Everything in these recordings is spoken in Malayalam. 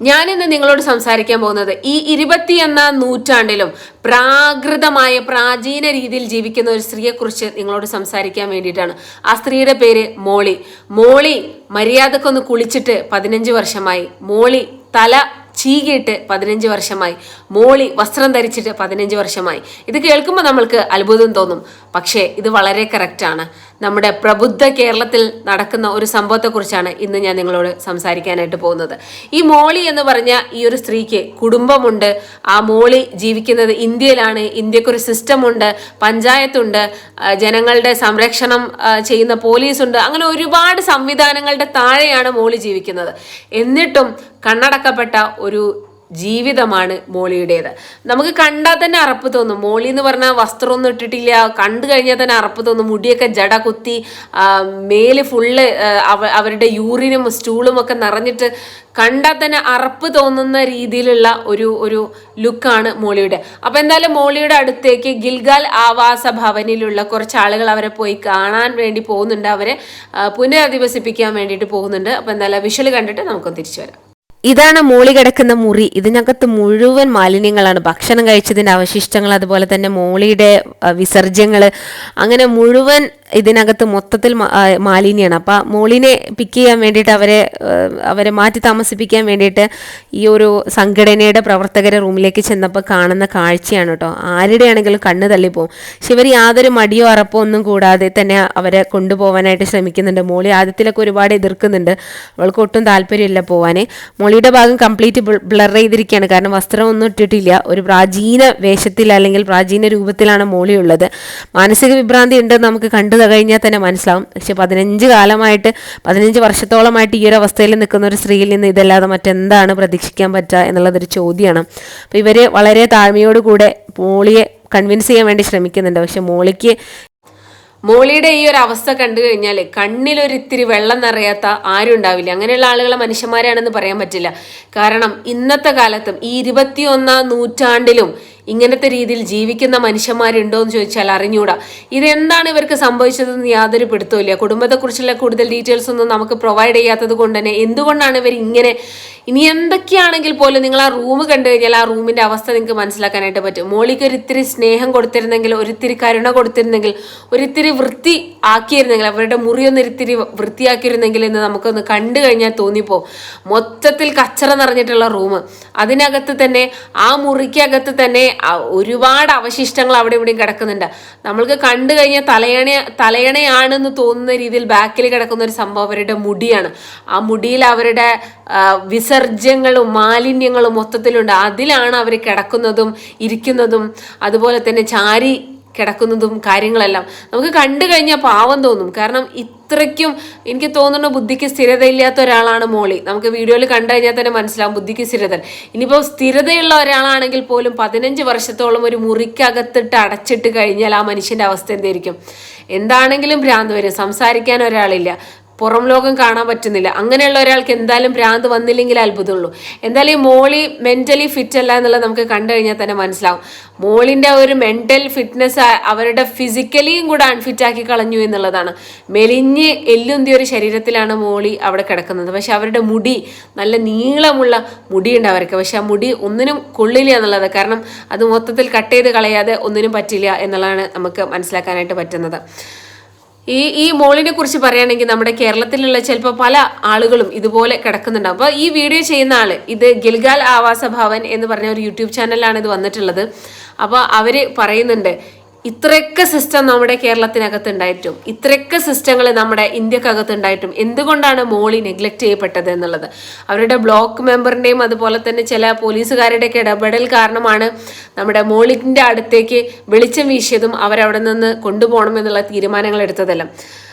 ഞാനിന്ന് നിങ്ങളോട് സംസാരിക്കാൻ പോകുന്നത് ഈ 21ാം നൂറ്റാണ്ടിലും പ്രാകൃതമായ പ്രാചീന രീതിയിൽ ജീവിക്കുന്ന ഒരു സ്ത്രീയെക്കുറിച്ച് നിങ്ങളോട് സംസാരിക്കാൻ വേണ്ടിയിട്ടാണ്. ആ സ്ത്രീയുടെ പേര് മോളി മര്യാദക്കൊന്ന് കുളിച്ചിട്ട് 15 വർഷമായി. മോളി തല ചീകിയിട്ട് 15 വർഷമായി. മോളി വസ്ത്രം ധരിച്ചിട്ട് 15 വർഷമായി. ഇത് കേൾക്കുമ്പോൾ നമ്മൾക്ക് അത്ഭുതം തോന്നും, പക്ഷേ ഇത് വളരെ കറക്റ്റാണ്. നമ്മുടെ പ്രബുദ്ധ കേരളത്തിൽ നടക്കുന്ന ഒരു സംഭവത്തെക്കുറിച്ചാണ് ഇന്ന് ഞാൻ നിങ്ങളോട് സംസാരിക്കാനായിട്ട് പോകുന്നത്. ഈ മോളി എന്ന് പറഞ്ഞ ഈ ഒരു സ്ത്രീക്ക് കുടുംബമുണ്ട്. ആ മോളി ജീവിക്കുന്നത് ഇന്ത്യയിലാണ്. ഇന്ത്യക്കൊരു സിസ്റ്റമുണ്ട്, പഞ്ചായത്തുണ്ട്, ജനങ്ങളുടെ സംരക്ഷണം ചെയ്യുന്ന പോലീസുണ്ട്. അങ്ങനെ ഒരുപാട് സംവിധാനങ്ങളുടെ താഴെയാണ് മോളി ജീവിക്കുന്നത്. എന്നിട്ടും കണ്ണടക്കപ്പെട്ട ഒരു ജീവിതമാണ് മോളിയുടേത്. നമുക്ക് കണ്ടാൽ തന്നെ അറപ്പ് തോന്നും. മോളി എന്ന് പറഞ്ഞാൽ വസ്ത്രമൊന്നും ഇട്ടിട്ടില്ല, കണ്ടു കഴിഞ്ഞാൽ തന്നെ അറപ്പ് തോന്നും. മുടിയൊക്കെ ജട കുത്തി, മേല് ഫുള്ള് അവരുടെ യൂറിനും സ്റ്റൂളും ഒക്കെ നിറഞ്ഞിട്ട് കണ്ടാൽ തന്നെ അറപ്പ് തോന്നുന്ന രീതിയിലുള്ള ഒരു ലുക്കാണ് മോളിയുടെ. അപ്പൊ എന്തായാലും മോളിയുടെ അടുത്തേക്ക് ഗിൽഗാൽ ആവാസ ഭവനിലുള്ള കുറച്ച് ആളുകൾ അവരെ പോയി കാണാൻ വേണ്ടി പോകുന്നുണ്ട്. അവരെ പുനരധിവസിപ്പിക്കാൻ വേണ്ടിയിട്ട് പോകുന്നുണ്ട്. അപ്പൊ എന്തായാലും വിഷ്വൽ കണ്ടിട്ട് നമുക്കൊന്ന് തിരിച്ചു വരാം. ഇതാണ് മോളി കിടക്കുന്ന മുറി. ഇതിനകത്ത് മുഴുവൻ മാലിന്യങ്ങളാണ്, ഭക്ഷണം കഴിച്ചതിൻ്റെ അവശിഷ്ടങ്ങൾ, അതുപോലെ തന്നെ മോളിയുടെ വിസർജ്യങ്ങൾ, അങ്ങനെ മുഴുവൻ ഇതിനകത്ത് മൊത്തത്തിൽ മാലിന്യമാണ്. അപ്പം മോളിനെ പിക്ക് ചെയ്യാൻ വേണ്ടിയിട്ട് അവരെ മാറ്റി താമസിപ്പിക്കാൻ വേണ്ടിയിട്ട് ഈ ഒരു സംഘടനയുടെ പ്രവർത്തകരെ റൂമിലേക്ക് ചെന്നപ്പോൾ കാണുന്ന കാഴ്ചയാണ് കേട്ടോ. ആരുടെയാണെങ്കിലും കണ്ണ് തള്ളിപ്പോവും. പക്ഷെ ഇവർ യാതൊരു മടിയോ അറപ്പോ ഒന്നും കൂടാതെ തന്നെ അവരെ കൊണ്ടുപോകാനായിട്ട് ശ്രമിക്കുന്നുണ്ട്. മോളി ആദ്യത്തിലൊക്കെ ഒരുപാട് എതിർക്കുന്നുണ്ട്, അവൾക്ക് ഒട്ടും താല്പര്യമില്ല പോവാൻ. മോളിയുടെ ഭാഗം കംപ്ലീറ്റ് ബ്ലർ ചെയ്തിരിക്കുകയാണ്, കാരണം വസ്ത്രമൊന്നും ഇട്ടിട്ടില്ല. ഒരു പ്രാചീന വേഷത്തിൽ അല്ലെങ്കിൽ പ്രാചീന രൂപത്തിലാണ് മോളി ഉള്ളത്. മാനസിക വിഭ്രാന്തി ഉണ്ടെന്ന് നമുക്ക് കണ്ടു കഴിഞ്ഞാൽ തന്നെ മനസ്സിലാവും. പക്ഷെ 15 വർഷത്തോളമായിട്ട് ഈ ഒരു അവസ്ഥയിൽ നിൽക്കുന്ന ഒരു സ്ത്രീയിൽ നിന്ന് ഇതല്ലാതെ മറ്റെന്താണ് പ്രതീക്ഷിക്കാൻ പറ്റുക എന്നുള്ളതൊരു ചോദ്യമാണ്. അപ്പോൾ ഇവർ വളരെ താഴ്മയോടുകൂടെ മോളിയെ കൺവിൻസ് ചെയ്യാൻ വേണ്ടി ശ്രമിക്കുന്നുണ്ട്. പക്ഷെ മോളിയുടെ ഈ ഒരു അവസ്ഥ കണ്ടു കഴിഞ്ഞാൽ കണ്ണിലൊരിത്തിരി വെള്ളം നിറയാത്ത ആരും ഉണ്ടാവില്ല. അങ്ങനെയുള്ള ആളുകളെ മനുഷ്യന്മാരാണെന്ന് പറയാൻ പറ്റില്ല. കാരണം ഇന്നത്തെ കാലത്തും ഈ 21ാം നൂറ്റാണ്ടിലും ഇങ്ങനത്തെ രീതിയിൽ ജീവിക്കുന്ന മനുഷ്യന്മാരുണ്ടോ എന്ന് ചോദിച്ചാൽ അറിഞ്ഞൂടാ. ഇതെന്താണ് ഇവർക്ക് സംഭവിച്ചതെന്ന് യാതൊരു പിടുത്തമില്ല. കുടുംബത്തെക്കുറിച്ചുള്ള കൂടുതൽ ഡീറ്റെയിൽസ് ഒന്നും നമുക്ക് പ്രൊവൈഡ് ചെയ്യാത്തത് കൊണ്ട് തന്നെ എന്തുകൊണ്ടാണ് ഇവർ ഇങ്ങനെ, ഇനി എന്തൊക്കെയാണെങ്കിൽ പോലും നിങ്ങൾ ആ റൂം കണ്ടു കഴിഞ്ഞാൽ ആ റൂമിന്റെ അവസ്ഥ നിങ്ങൾക്ക് മനസ്സിലാക്കാനായിട്ട് പറ്റും. മോളിക്ക് ഒരിത്തിരി സ്നേഹം കൊടുത്തിരുന്നെങ്കിൽ, ഒരിത്തിരി കരുണ കൊടുത്തിരുന്നെങ്കിൽ, ഒരിത്തിരി വൃത്തി ആക്കിയിരുന്നെങ്കിൽ, അവരുടെ മുറി ഒന്നിരിത്തിരി വൃത്തിയാക്കിയിരുന്നെങ്കിൽ എന്ന് നമുക്കൊന്ന് കണ്ടു കഴിഞ്ഞാൽ തോന്നിപ്പോ. മൊത്തത്തിൽ കച്ചറ നിറഞ്ഞിട്ടുള്ള റൂം, അതിനകത്ത് തന്നെ ആ മുറിക്കകത്ത് തന്നെ ഒരുപാട് അവശിഷ്ടങ്ങൾ അവിടെ ഇവിടെയും കിടക്കുന്നുണ്ട്. നമ്മൾക്ക് കണ്ടു കഴിഞ്ഞാൽ തലയണയാണെന്ന് തോന്നുന്ന രീതിയിൽ ബാക്കിൽ കിടക്കുന്ന ഒരു സംഭവം അവരുടെ മുടിയാണ്. ആ മുടിയിൽ അവരുടെ വിസർജ്യങ്ങളും മാലിന്യങ്ങളും മൊത്തത്തിലുണ്ട്. അതിലാണ് അവർ കിടക്കുന്നതും ഇരിക്കുന്നതും അതുപോലെ തന്നെ ചാരി കിടക്കുന്നതും കാര്യങ്ങളെല്ലാം നമുക്ക് കണ്ടു കഴിഞ്ഞാൽ പാവം തോന്നും. കാരണം ഇത്രയ്ക്കും എനിക്ക് തോന്നുന്നു ബുദ്ധിക്ക് സ്ഥിരതയില്ലാത്ത ഒരാളാണ് മോളി. നമുക്ക് വീഡിയോയിൽ കണ്ടു കഴിഞ്ഞാൽ തന്നെ മനസ്സിലാവും ബുദ്ധിക്ക് സ്ഥിരത. ഇനിയിപ്പോൾ സ്ഥിരതയുള്ള ഒരാളാണെങ്കിൽ പോലും 15 വർഷത്തോളം ഒരു മുറിക്കകത്തിട്ട് അടച്ചിട്ട് കഴിഞ്ഞാൽ ആ മനുഷ്യന്റെ അവസ്ഥ എന്തായിരിക്കും? എന്താണെങ്കിലും ഭ്രാന്ത് വരും. സംസാരിക്കാൻ ഒരാളില്ല, പുറം ലോകം കാണാൻ പറ്റുന്നില്ല. അങ്ങനെയുള്ള ഒരാൾക്ക് എന്തായാലും ഭ്രാന്ത് വന്നില്ലെങ്കിൽ അത്ഭുതമുള്ളൂ. എന്തായാലും ഈ മോളി മെന്റലി ഫിറ്റ് അല്ല എന്നുള്ളത് നമുക്ക് കണ്ടു കഴിഞ്ഞാൽ തന്നെ മനസ്സിലാവും. മോളിന്റെ ഒരു മെന്റൽ ഫിറ്റ്നസ് അവരുടെ ഫിസിക്കലിയും കൂടെ അൺഫിറ്റ് ആക്കി കളഞ്ഞു എന്നുള്ളതാണ്. മെലിഞ്ഞ് എല്ലുന്തിയ ഒരു ശരീരത്തിലാണ് മോളി അവിടെ കിടക്കുന്നത്. പക്ഷെ അവരുടെ മുടി നല്ല നീളമുള്ള മുടിയുണ്ട് അവർക്ക്. പക്ഷെ ആ മുടി ഒന്നിനും കൊള്ളില്ല എന്നുള്ളത്, കാരണം അത് മൊത്തത്തിൽ കട്ട് ചെയ്ത് കളയാതെ ഒന്നിനും പറ്റില്ല എന്നുള്ളതാണ് നമുക്ക് മനസ്സിലാക്കാനായിട്ട് പറ്റുന്നത്. ഈ മോളിനെ കുറിച്ച് പറയുകയാണെങ്കിൽ നമ്മുടെ കേരളത്തിലുള്ള ചിലപ്പോൾ പല ആളുകളും ഇതുപോലെ കിടക്കുന്നുണ്ടാവും. അപ്പോൾ ഈ വീഡിയോ ചെയ്യുന്ന ആള്, ഇത് ഗിൽഗാൽ ആവാസ ഭവൻ എന്ന് പറഞ്ഞ ഒരു യൂട്യൂബ് ചാനലാണ് ഇത് വന്നിട്ടുള്ളത്. അപ്പോൾ അവര് പറയുന്നുണ്ട്, ഇത്രയൊക്കെ സിസ്റ്റം നമ്മുടെ കേരളത്തിനകത്ത് ഉണ്ടായിട്ടും, ഇത്രയൊക്കെ സിസ്റ്റങ്ങൾ നമ്മുടെ ഇന്ത്യക്കകത്ത് ഉണ്ടായിട്ടും എന്തുകൊണ്ടാണ് മോളി നെഗ്ലക്ട് ചെയ്യപ്പെട്ടത് എന്നുള്ളത്. അവരുടെ ബ്ലോക്ക് മെമ്പറിന്റെയും അതുപോലെ തന്നെ ചില പോലീസുകാരുടെയൊക്കെ ഇടപെടൽ കാരണമാണ് നമ്മുടെ മോളിന്റെ അടുത്തേക്ക് വെളിച്ചം വീശിയതും അവരവിടെ നിന്ന് കൊണ്ടുപോകണം എന്നുള്ള തീരുമാനങ്ങൾ എടുത്തതെല്ലാം.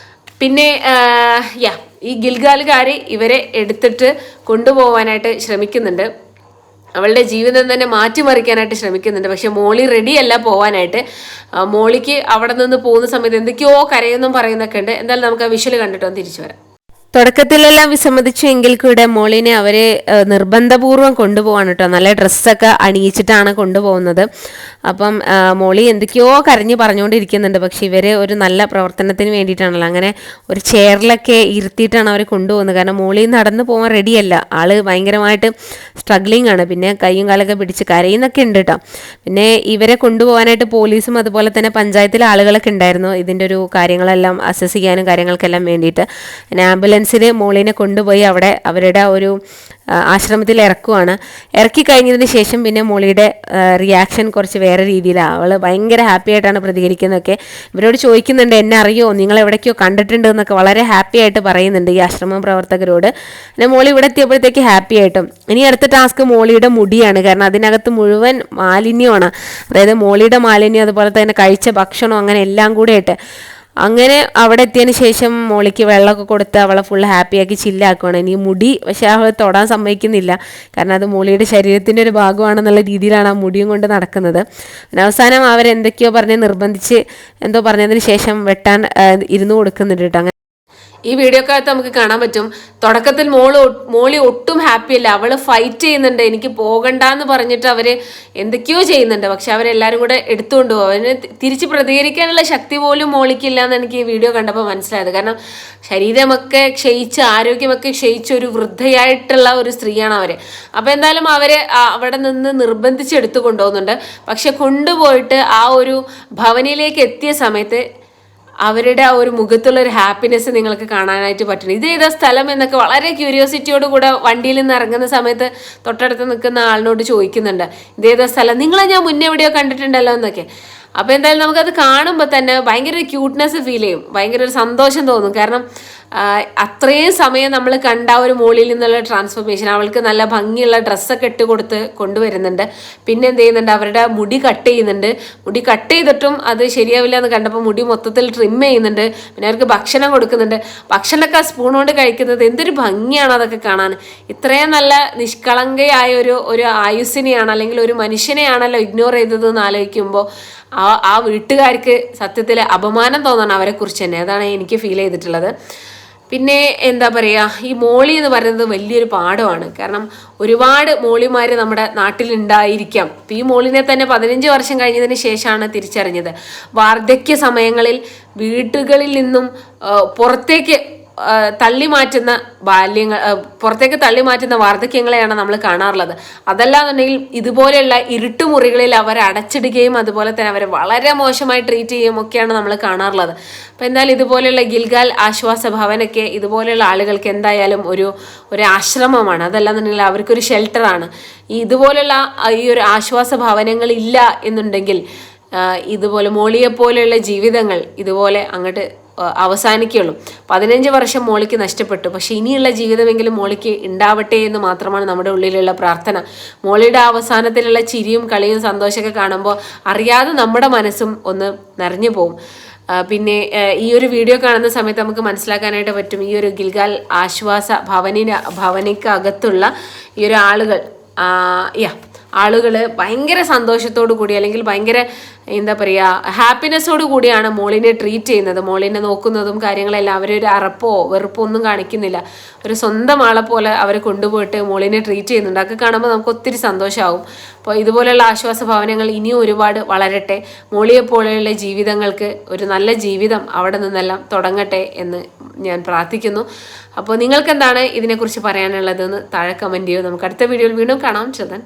പിന്നെ ഈ ഗിൽഗാലുകാർ ഇവരെ എടുത്തിട്ട് കൊണ്ടുപോകാനായിട്ട് ശ്രമിക്കുന്നുണ്ട്. അവളുടെ ജീവിതം തന്നെ മാറ്റിമറിക്കാനായിട്ട് ശ്രമിക്കുന്നുണ്ട്. പക്ഷെ മോളി റെഡിയല്ല പോവാനായിട്ട്. മോളിക്ക് അവിടെ നിന്ന് പോകുന്ന സമയത്ത് എന്തൊക്കെയോ കരയൊന്നും പറയുന്നൊക്കെ ഉണ്ട്. എന്തായാലും നമുക്ക് ആ വിഷ്വൽ കണ്ടിട്ട് തിരിച്ചു വരാം. തുടക്കത്തിലെല്ലാം വിസമ്മതിച്ചു എങ്കിൽ കൂടെ മോളിനെ അവരെ നിർബന്ധപൂർവ്വം കൊണ്ടുപോകാൻ കേട്ടോ. നല്ല ഡ്രസ്സൊക്കെ അണിയിച്ചിട്ടാണ് കൊണ്ടുപോകുന്നത്. അപ്പം മോളി എന്തൊക്കെയോ കരഞ്ഞ് പറഞ്ഞുകൊണ്ടിരിക്കുന്നുണ്ട്. പക്ഷെ ഇവർ ഒരു നല്ല പ്രവർത്തനത്തിന് വേണ്ടിയിട്ടാണല്ലോ അങ്ങനെ ഒരു ചെയറിലൊക്കെ ഇരുത്തിയിട്ടാണ് അവർ കൊണ്ടുപോകുന്നത്. കാരണം മോളി നടന്നു പോകാൻ റെഡിയല്ല, ആള് ഭയങ്കരമായിട്ട് സ്ട്രഗ്ലിംഗ് ആണ്. പിന്നെ കയ്യും കാലൊക്കെ പിടിച്ച് കരയുന്നൊക്കെ ഉണ്ട് കേട്ടോ. പിന്നെ ഇവരെ കൊണ്ടുപോകാനായിട്ട് പോലീസും അതുപോലെ തന്നെ പഞ്ചായത്തിലെ ആളുകളൊക്കെ ഉണ്ടായിരുന്നു ഇതിൻ്റെ ഒരു കാര്യങ്ങളെല്ലാം അസസ് ചെയ്യാനും കാര്യങ്ങൾക്കെല്ലാം വേണ്ടിയിട്ട്. പിന്നെ ആംബുലൻസിൽ മോളിനെ കൊണ്ടുപോയി അവിടെ അവരുടെ ഒരു ആശ്രമത്തിൽ ഇറക്കുവാണ്. ഇറക്കി കഴിഞ്ഞതിന് ശേഷം പിന്നെ മോളിയുടെ റിയാക്ഷൻ കുറച്ച് വേറെ രീതിയിലാണ്. അവൾ ഭയങ്കര ഹാപ്പി ആയിട്ടാണ് പ്രതികരിക്കുന്നതൊക്കെ. ഇവരോട് ചോദിക്കുന്നുണ്ട്, എന്നെ അറിയോ, നിങ്ങൾ എവിടേക്കോ കണ്ടിട്ടുണ്ട് എന്നൊക്കെ വളരെ ഹാപ്പി ആയിട്ട് പറയുന്നുണ്ട് ഈ ആശ്രമ പ്രവർത്തകരോട്. പിന്നെ മോളി ഇവിടെ എത്തിയപ്പോഴത്തേക്ക് ഹാപ്പി ആയിട്ടും. ഇനി അടുത്ത ടാസ്ക് മോളിയുടെ മുടിയാണ്. കാരണം അതിനകത്ത് മുഴുവൻ മാലിന്യമാണ്. അതായത് മോളിയുടെ മാലിന്യം, അതുപോലെ തന്നെ കഴിച്ച ഭക്ഷണം, അങ്ങനെ എല്ലാം കൂടെ ആയിട്ട്. അങ്ങനെ അവിടെ എത്തിയതിന് ശേഷം മോളിക്ക് വെള്ളമൊക്കെ കൊടുത്ത് അവളെ ഫുൾ ഹാപ്പിയാക്കി ചില്ലാക്കുവാണ്. ഇനി മുടി പക്ഷേ അവൾ തൊടാൻ സമ്മതിക്കുന്നില്ല. കാരണം അത് മോളിയുടെ ശരീരത്തിൻ്റെ ഒരു ഭാഗമാണെന്നുള്ള രീതിയിലാണ് ആ മുടിയും കൊണ്ട് നടക്കുന്നത്. പിന്നെ അവസാനം അവരെന്തൊക്കെയോ പറഞ്ഞ് നിർബന്ധിച്ച് എന്തോ പറഞ്ഞതിന് ശേഷം വെട്ടാൻ ഇരുന്ന് കൊടുക്കുന്നുണ്ട് കേട്ടോ. ഈ വീഡിയോക്കകത്ത് നമുക്ക് കാണാൻ പറ്റും, തുടക്കത്തിൽ മോളി ഒട്ടും ഹാപ്പിയല്ല. അവള് ഫൈറ്റ് ചെയ്യുന്നുണ്ട്, എനിക്ക് പോകണ്ടെന്ന് പറഞ്ഞിട്ട് അവര് എന്തൊക്കെയോ ചെയ്യുന്നുണ്ട്. പക്ഷെ അവരെല്ലാരും കൂടെ എടുത്തുകൊണ്ട് പോകും. അവന് തിരിച്ച് പ്രതികരിക്കാനുള്ള ശക്തി പോലും മോളിക്കില്ല എന്ന് എനിക്ക് ഈ വീഡിയോ കണ്ടപ്പോൾ മനസ്സിലായത്. കാരണം ശരീരമൊക്കെ ക്ഷയിച്ച് ആരോഗ്യമൊക്കെ ക്ഷയിച്ച ഒരു വൃദ്ധയായിട്ടുള്ള ഒരു സ്ത്രീയാണ് അവര്. അപ്പൊ എന്തായാലും അവരെ അവിടെ നിന്ന് നിർബന്ധിച്ചെടുത്തു കൊണ്ടുപോകുന്നുണ്ട്. പക്ഷെ കൊണ്ടുപോയിട്ട് ആ ഒരു ഭവനിലേക്ക് എത്തിയ സമയത്ത് അവരുടെ ആ ഒരു മുഖത്തുള്ള ഒരു ഹാപ്പിനെസ് നിങ്ങൾക്ക് കാണാനായിട്ട് പറ്റുന്നു. ഇത് ഏതാ സ്ഥലം എന്നൊക്കെ വളരെ ക്യൂരിയോസിറ്റിയോട് കൂടെ വണ്ടിയിൽ നിന്ന് ഇറങ്ങുന്ന സമയത്ത് തൊട്ടടുത്ത് നിൽക്കുന്ന ആളിനോട് ചോദിക്കുന്നുണ്ട്, ഇതേതാ സ്ഥലം, നിങ്ങളെ ഞാൻ മുന്നേ എവിടെയോ കണ്ടിട്ടുണ്ടല്ലോ എന്നൊക്കെ. അപ്പോൾ എന്തായാലും നമുക്കത് കാണുമ്പോൾ തന്നെ ഭയങ്കര ഒരു ക്യൂട്ട്നെസ് ഫീൽ ചെയ്യും, ഭയങ്കര ഒരു സന്തോഷം തോന്നും. കാരണം അത്രയും സമയം നമ്മൾ കണ്ട ഒരു മോളിൽ നിന്നുള്ള ട്രാൻസ്ഫോർമേഷൻ, അവൾക്ക് നല്ല ഭംഗിയുള്ള ഡ്രസ്സൊക്കെ ഇട്ട് കൊടുത്ത് കൊണ്ടുവരുന്നുണ്ട്. പിന്നെ എന്ത് ചെയ്യുന്നുണ്ട്, അവരുടെ മുടി കട്ട് ചെയ്യുന്നുണ്ട്. മുടി കട്ട് ചെയ്തിട്ടും അത് ശരിയാവില്ല എന്ന് കണ്ടപ്പോൾ മുടി മൊത്തത്തിൽ ട്രിം ചെയ്യുന്നുണ്ട്. പിന്നെ അവർക്ക് ഭക്ഷണം കൊടുക്കുന്നുണ്ട്. ഭക്ഷണമൊക്കെ ആ സ്പൂൺ കൊണ്ട് കഴിക്കുന്നത് എന്തൊരു ഭംഗിയാണ് അതൊക്കെ കാണാൻ. ഇത്രയും നല്ല നിഷ്കളങ്കയായ ഒരു ആയുസ്സിനെയാണ് അല്ലെങ്കിൽ ഒരു മനുഷ്യനെയാണല്ലോ ഇഗ്നോർ ചെയ്തതെന്ന് ആലോചിക്കുമ്പോൾ ആ വീട്ടുകാർക്ക് സത്യത്തിൽ അപമാനം തോന്നണം അവരെക്കുറിച്ച് തന്നെ. അതാണ് എനിക്ക് ഫീൽ ചെയ്തിട്ടുള്ളത്. പിന്നെ എന്താ പറയുക, ഈ മോളി എന്ന് പറയുന്നത് വലിയൊരു പാഠമാണ്. കാരണം ഒരുപാട് മോളിമാർ നമ്മുടെ നാട്ടിലുണ്ടായിരിക്കാം. ഈ മോളിനെ തന്നെ 15 വർഷം കഴിഞ്ഞതിന് ശേഷമാണ് തിരിച്ചറിഞ്ഞത്. വാർദ്ധക്യ സമയങ്ങളിൽ വീട്ടുകളിൽ നിന്നും പുറത്തേക്ക് തള്ളി മാറ്റുന്ന പുറത്തേക്ക് തള്ളി മാറ്റുന്ന വാർദ്ധക്യങ്ങളെയാണ് നമ്മൾ കാണാറുള്ളത്. അതല്ലാന്നുണ്ടെങ്കിൽ ഇതുപോലെയുള്ള ഇരുട്ടുമുറികളിൽ അവരെ അടച്ചിടുകയും അതുപോലെ തന്നെ അവരെ വളരെ മോശമായി ട്രീറ്റ് ചെയ്യുകയും ഒക്കെയാണ് നമ്മൾ കാണാറുള്ളത്. അപ്പം എന്തായാലും ഇതുപോലെയുള്ള ഗിൽഗാൽ ആശ്വാസ ഭവനൊക്കെ ഇതുപോലെയുള്ള ആളുകൾക്ക് എന്തായാലും ഒരു ആശ്രമമാണ്. അതല്ലാന്നുണ്ടെങ്കിൽ അവർക്കൊരു ഷെൽട്ടറാണ്. ഇതുപോലെയുള്ള ഈ ഒരു ആശ്വാസ ഭവനങ്ങളില്ല എന്നുണ്ടെങ്കിൽ ഇതുപോലെ മോളിയെപ്പോലെയുള്ള ജീവിതങ്ങൾ ഇതുപോലെ അങ്ങോട്ട് അവസാനിക്കുള്ളൂ. 15 വർഷം മോളിക്ക് നഷ്ടപ്പെട്ടു. പക്ഷെ ഇനിയുള്ള ജീവിതമെങ്കിലും മോളിക്ക് ഉണ്ടാവട്ടെ എന്ന് മാത്രമാണ് നമ്മുടെ ഉള്ളിലുള്ള പ്രാർത്ഥന. മോളിയുടെ അവസാനത്തിലുള്ള ചിരിയും കളിയും സന്തോഷമൊക്കെ കാണുമ്പോൾ അറിയാതെ നമ്മുടെ മനസ്സും ഒന്ന് നിറഞ്ഞു പോകും. പിന്നെ ഈ ഒരു വീഡിയോ കാണുന്ന സമയത്ത് നമുക്ക് മനസ്സിലാക്കാനായിട്ട് പറ്റും, ഈ ഒരു ഗിൽഗാൽ ആശ്വാസ ഭവനിക്കകത്തുള്ള ഈ ഒരു ആളുകൾ ഭയങ്കര സന്തോഷത്തോടു കൂടി അല്ലെങ്കിൽ ഭയങ്കര എന്താ പറയുക ഹാപ്പിനെസ്സോട് കൂടിയാണ് മോളിനെ ട്രീറ്റ് ചെയ്യുന്നത്. മോളിനെ നോക്കുന്നതും കാര്യങ്ങളെല്ലാം അവരൊരു അറപ്പോ വെറുപ്പോ ഒന്നും കാണിക്കുന്നില്ല. ഒരു സ്വന്തം ആളെ പോലെ അവരെ കൊണ്ടുപോയിട്ട് മോളിനെ ട്രീറ്റ് ചെയ്യുന്നുണ്ട്. അതൊക്കെ കാണുമ്പോൾ നമുക്ക് ഒത്തിരി സന്തോഷമാവും. അപ്പോൾ ഇതുപോലെയുള്ള ആശ്വാസ ഭവനങ്ങൾ ഇനിയും ഒരുപാട് വളരട്ടെ. മോളിയെപ്പോലെയുള്ള ജീവിതങ്ങൾക്ക് ഒരു നല്ല ജീവിതം അവിടെ നിന്നെല്ലാം തുടങ്ങട്ടെ എന്ന് ഞാൻ പ്രാർത്ഥിക്കുന്നു. അപ്പോൾ നിങ്ങൾക്ക് എന്താണ് ഇതിനെക്കുറിച്ച് പറയാനുള്ളതെന്ന് താഴെ കമൻറ്റ് ചെയ്യൂ. നമുക്ക് അടുത്ത വീഡിയോയിൽ വീണ്ടും കാണാം. ചെറുതൻ.